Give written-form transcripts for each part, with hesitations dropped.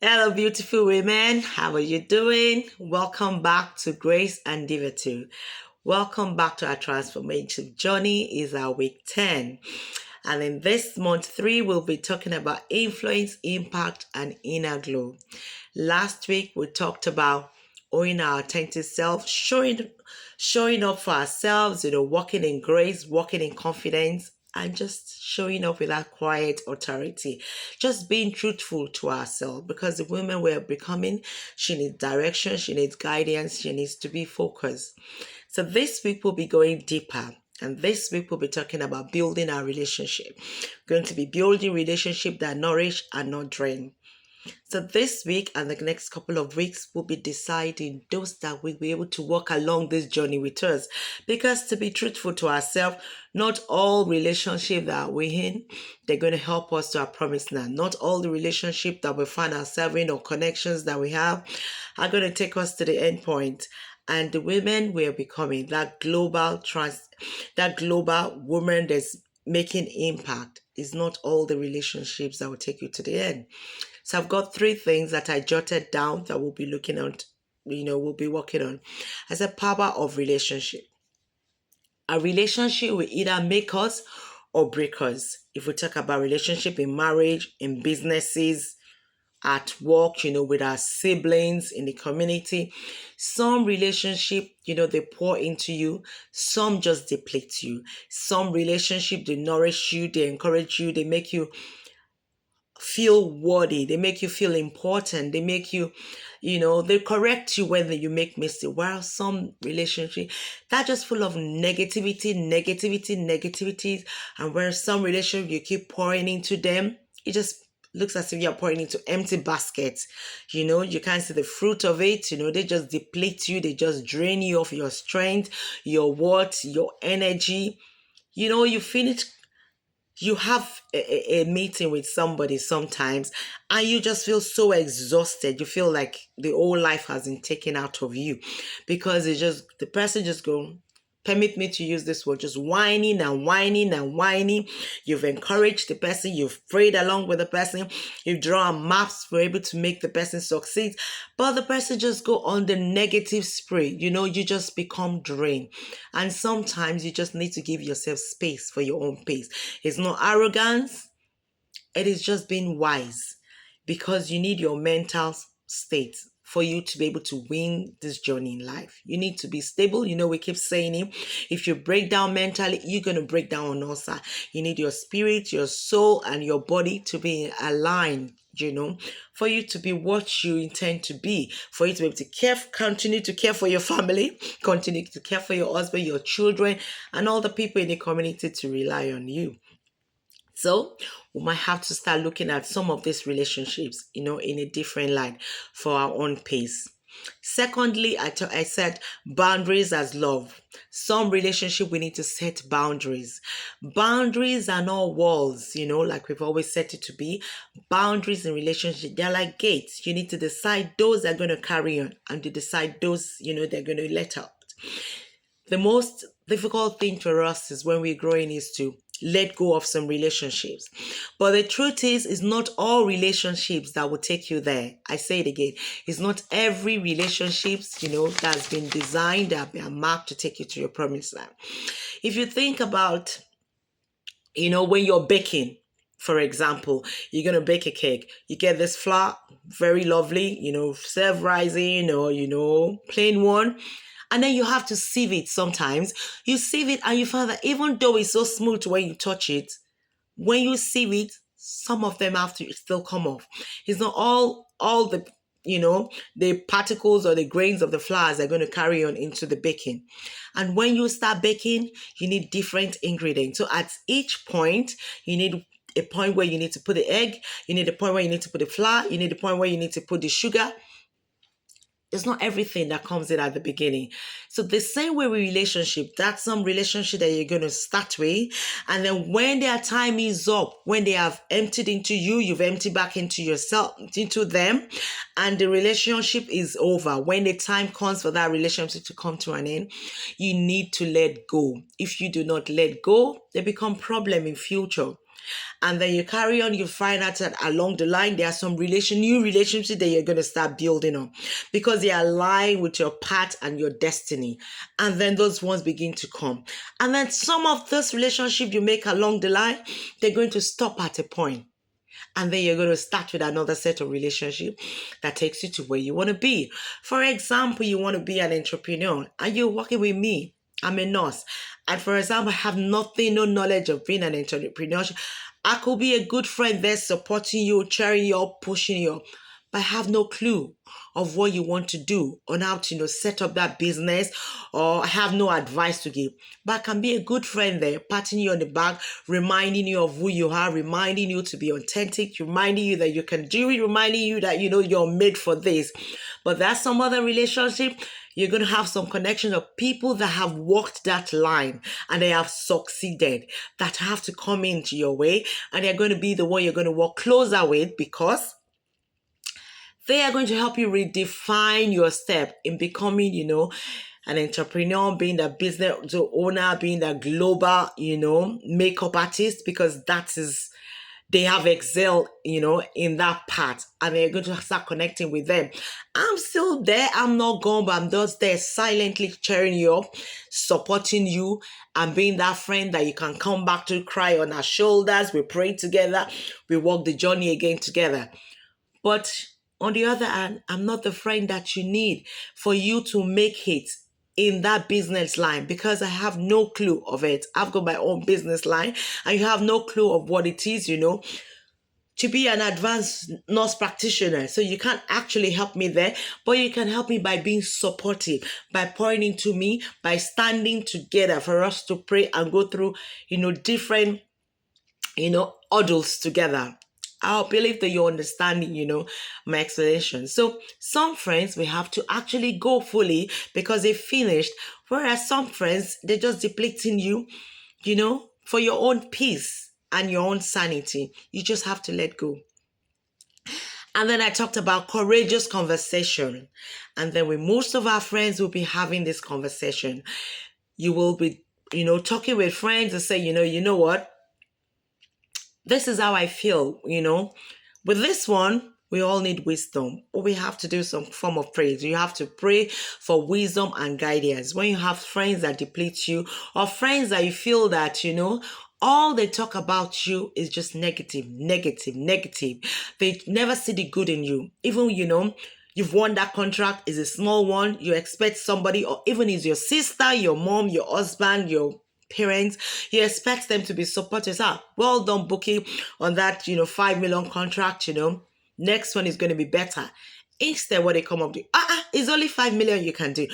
Hello, beautiful women. How are you doing? Welcome back to Grace and Diva 2. Welcome back to our transformative journey. Is our week 10. And in this month 3, we'll be talking about influence, impact, and inner glow. Last week, we talked about owning our authentic self, showing up for ourselves, walking in grace, walking in confidence, and just showing up with that quiet authority. Just being truthful to ourselves because the woman we're becoming, she needs direction, she needs guidance, she needs to be focused. So this week we'll be going deeper. And this week we'll be talking about building our relationship. We're going to be building relationship that nourish and not drain. So this week and the next couple of weeks, we'll be deciding those that will be able to walk along this journey with us. Because to be truthful to ourselves, not all relationships that we're in, they're going to help us to our promised land. Not all the relationships that we find ourselves in or connections that we have are going to take us to the end point. And the women we're becoming, that global woman that's making impact, is not all the relationships that will take you to the end. So I've got 3 things that I jotted down that we'll be looking at, we'll be working on. As a power of relationship. A relationship will either make us or break us. If we talk about relationship in marriage, in businesses, at work, with our siblings, in the community. Some relationship, they pour into you. Some just deplete you. Some relationship, they nourish you, they encourage you, they make you feel worthy, they make you feel important, they make you, they correct you when you make mistake. While some relationship that just full of negativity, and where some relationship you keep pouring into them, it just looks as if you're pouring into empty baskets. You can't see the fruit of it. They just deplete you, they just drain you of your strength, your worth, your energy. You finish, you have a meeting with somebody sometimes and you just feel so exhausted. You feel like the whole life has been taken out of you because the person just go, permit me to use this word, just whining and whining and whining. You've encouraged the person, you've prayed along with the person, you've drawn maps for able to make the person succeed, but the person just go on the negative spree. You just become drained. And sometimes you just need to give yourself space for your own pace. It's not arrogance, it is just being wise, because you need your mental state for you to be able to win this journey in life. You need to be stable. We keep saying it. If you break down mentally, you're going to break down on all sides. You need your spirit, your soul, and your body to be aligned, for you to be what you intend to be, for you to be able to continue to care for your family, continue to care for your husband, your children, and all the people in the community to rely on you. So we might have to start looking at some of these relationships, in a different light for our own pace. Secondly, I said boundaries as love. Some relationship, we need to set boundaries. Boundaries are not walls, like we've always set it to be. Boundaries in relationship, they're like gates. You need to decide those that are going to carry on and to decide those, they're going to let out. The most difficult thing for us is when we're growing is to let go of some relationships. But the truth is, it's not all relationships that will take you there. I say it again. It's not every relationships, that's been designed, that been marked to take you to your promised land. If you think about, when you're baking, for example, you're going to bake a cake. You get this flour, very lovely, serve rising or, plain one. And then you have to sieve it sometimes. You sieve it and you find that even though it's so smooth when you touch it, when you sieve it, some of them have to still come off. It's not all the, the particles or the grains of the flours are going to carry on into the baking. And when you start baking, you need different ingredients. So at each point, you need a point where you need to put the egg, you need a point where you need to put the flour, you need a point where you need to put the sugar. It's not everything that comes in at the beginning. So the same way with relationship, that's some relationship that you're going to start with. And then when their time is up, when they have emptied into you, you've emptied back into yourself, into them, and the relationship is over. When the time comes for that relationship to come to an end, you need to let go. If you do not let go, they become problem in future. And then you carry on, you find out that along the line, there are some new relationships that you're going to start building on because they align with your path and your destiny. And then those ones begin to come. And then some of this relationship you make along the line, they're going to stop at a point. And then you're going to start with another set of relationship that takes you to where you want to be. For example, you want to be an entrepreneur and you're working with me. I'm a nurse. And for example, I have nothing, no knowledge of being an entrepreneur. I could be a good friend there supporting you, cheering you up, pushing you up, but I have no clue of what you want to do on how to, set up that business, or I have no advice to give. But I can be a good friend there, patting you on the back, reminding you of who you are, reminding you to be authentic, reminding you that you can do it, reminding you that, you're made for this. But that's some other relationship. You're going to have some connection of people that have walked that line and they have succeeded, that have to come into your way, and they're going to be the one you're going to work closer with because they are going to help you redefine your step in becoming, an entrepreneur, being the business owner, being the global, makeup artist, because that is, they have excelled, in that part, and they're going to start connecting with them. I'm still there. I'm not gone, but I'm just there silently cheering you up, supporting you, and being that friend that you can come back to, cry on our shoulders. We pray together. We walk the journey again together. But on the other hand, I'm not the friend that you need for you to make it in that business line because I have no clue of it. I've got my own business line and you have no clue of what it is, to be an advanced nurse practitioner. So you can't actually help me there, but you can help me by being supportive, by pouring into me, by standing together for us to pray and go through, different hurdles together. I believe that you're understanding, my explanation. So some friends we have to actually go fully because they finished, whereas some friends, they're just depleting you, for your own peace and your own sanity. You just have to let go. And then I talked about courageous conversation. And then with most of our friends, we'll be having this conversation. You will be, talking with friends and say, you know what? This is how I feel, With this one, we all need wisdom. We have to do some form of praise. You have to pray for wisdom and guidance. When you have friends that deplete you or friends that you feel that, all they talk about you is just negative, negative, negative. They never see the good in you. Even, you've won that contract, is a small one. You expect somebody, or even is your sister, your mom, your husband, your parents, you expect them to be supporters. Well done, booking on that, 5 million contract, next one is going to be better. Instead, what they come up with, it's only 5 million you can do.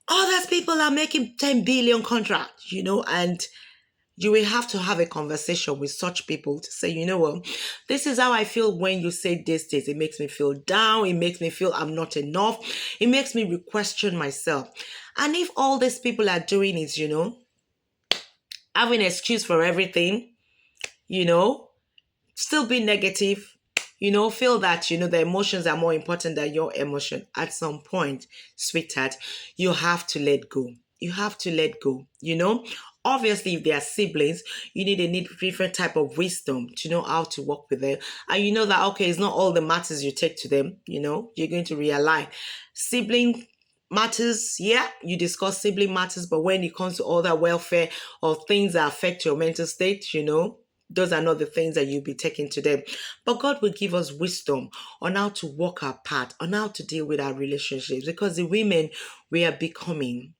Others people are making 10 billion contracts, and you will have to have a conversation with such people to say, what, this is how I feel when you say this. It makes me feel down. It makes me feel I'm not enough. It makes me question myself. And if all these people are doing is, having an excuse for everything, still be negative, feel that, the emotions are more important than your emotion. At some point, sweetheart, you have to let go. You have to let go, Obviously, if they are siblings, you need a different type of wisdom to know how to work with them. And you know that, okay, it's not all the matters you take to them, you're going to realign. Sibling matters, yeah, you discuss sibling matters, but when it comes to other welfare or things that affect your mental state, those are not the things that you'll be taking to them. But God will give us wisdom on how to walk our path, on how to deal with our relationships, because the women we are becoming,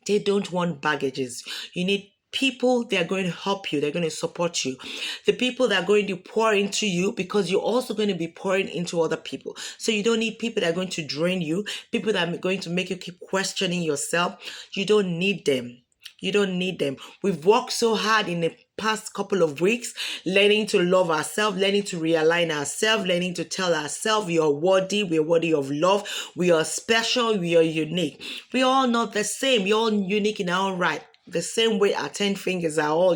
they don't want baggages. You need people that are going to help you. They're going to support you. The people that are going to pour into you, because you're also going to be pouring into other people. So you don't need people that are going to drain you, people that are going to make you keep questioning yourself. You don't need them. You don't need them. We've worked so hard in the past couple of weeks, learning to love ourselves, learning to realign ourselves, learning to tell ourselves we are worthy, we are worthy of love, we are special, we are unique. We are all not the same. We're all unique in our own right. The same way our 10 fingers are all,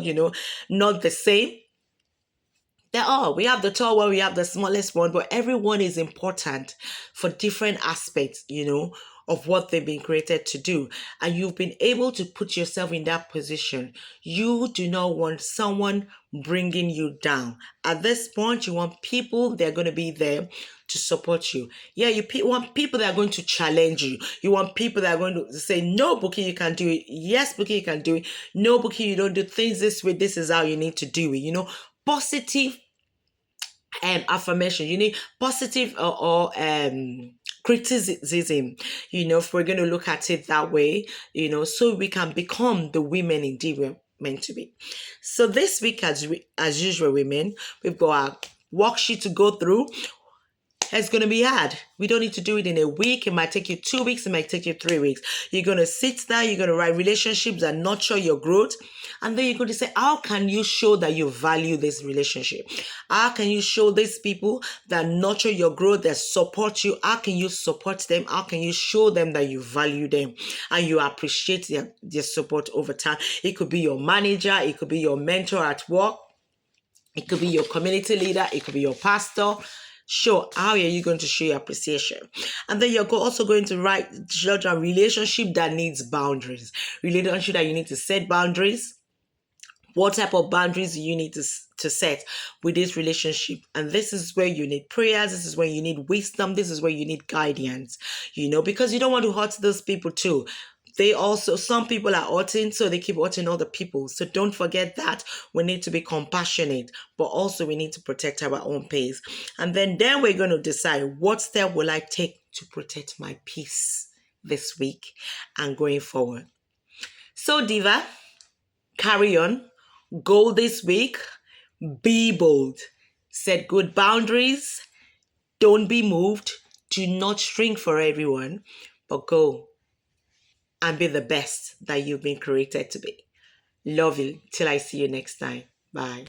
not the same. They're all. We have the tall one, we have the smallest one, but everyone is important for different aspects, of what they've been created to do, and you've been able to put yourself in that position. You do not want someone bringing you down. At this point, you want people that are going to be there to support you. Yeah, want people that are going to challenge you. You want people that are going to say, no, Bookie, you can do it. Yes, Bookie, you can do it. No, Bookie, you don't do things this way. This is how you need to do it. Positive affirmation. You need positive or criticism, if we're going to look at it that way, so we can become the women indeed we're meant to be. So this week, as usual, women, we've got our worksheet to go through. It's going to be hard. We don't need to do it in a week. It might take you 2 weeks. It might take you 3 weeks. You're going to sit down. You're going to write relationships that nurture your growth. And then you're going to say, how can you show that you value this relationship? How can you show these people that nurture your growth, that support you? How can you support them? How can you show them that you value them and you appreciate their support over time? It could be your manager. It could be your mentor at work. It could be your community leader. It could be your pastor. Sure, how are you going to show your appreciation? And then you're also going to write a relationship that needs boundaries. Relationship that you need to set boundaries. What type of boundaries do you need to set with this relationship? And this is where you need prayers. This is where you need wisdom. This is where you need guidance, because you don't want to hurt those people too. Some people are hurting, so they keep hurting other people. So don't forget that we need to be compassionate, but also we need to protect our own peace. And then we're going to decide, what step will I take to protect my peace this week and going forward. So Diva, carry on. Goal this week, be bold. Set good boundaries. Don't be moved. Do not shrink for everyone, but go and be the best that you've been created to be. Love you. Till I see you next time. Bye.